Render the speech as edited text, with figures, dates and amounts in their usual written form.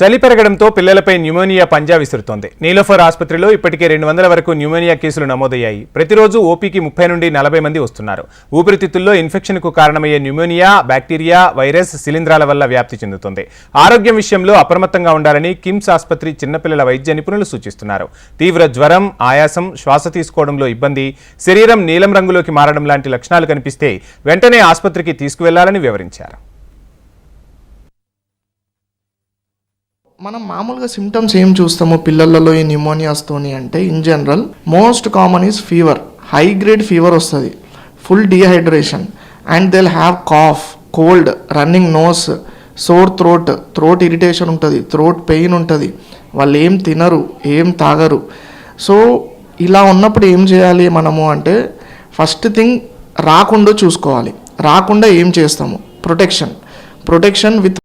చలి పెరగడంతో పిల్లలపై న్యూమోనియా పంజా విసురుతోంది. నీలోఫర్ ఆసుపత్రిలో ఇప్పటికే 200 వరకు న్యూమోనియా కేసులు నమోదయ్యాయి. ప్రతిరోజు ఓపీకి 30 నుండి 40 మంది వస్తున్నారు. ఊపిరితిత్తుల్లో ఇన్ఫెక్షన్కు కారణమయ్యే న్యూమోనియా బ్యాక్టీరియా, వైరస్, శిలీంధ్రాల వల్ల వ్యాప్తి చెందుతుంది. ఆరోగ్యం విషయంలో అప్రమత్తంగా ఉండాలని కిమ్స్ ఆసుపత్రి చిన్నపిల్లల వైద్య నిపుణులు సూచిస్తున్నారు. తీవ్ర జ్వరం, ఆయాసం, శ్వాస తీసుకోవడంలో ఇబ్బంది, శరీరం నీలం రంగులోకి మారడం లాంటి లక్షణాలు కనిపిస్తే వెంటనే ఆసుపత్రికి తీసుకువెళ్లాలని వివరించారు. మనం మామూలుగా సిమ్టమ్స్ ఏం చూస్తాము పిల్లలలో ఈ న్యూమోనియాస్తోని అంటే in general most common is fever, high grade fever వస్తుంది, full dehydration and they will have cough, cold, running nose, sore throat irritation ఉంటుంది, థ్రోట్ పెయిన్ ఉంటుంది, వాళ్ళు ఏం తినరు, ఏం తాగరు. సో ఇలా ఉన్నప్పుడు ఏం చేయాలి మనము అంటే ఫస్ట్ థింగ్ రాకుండా చూసుకోవాలి. రాకుండా ఏం చేస్తాము, ప్రొటెక్షన్ విత్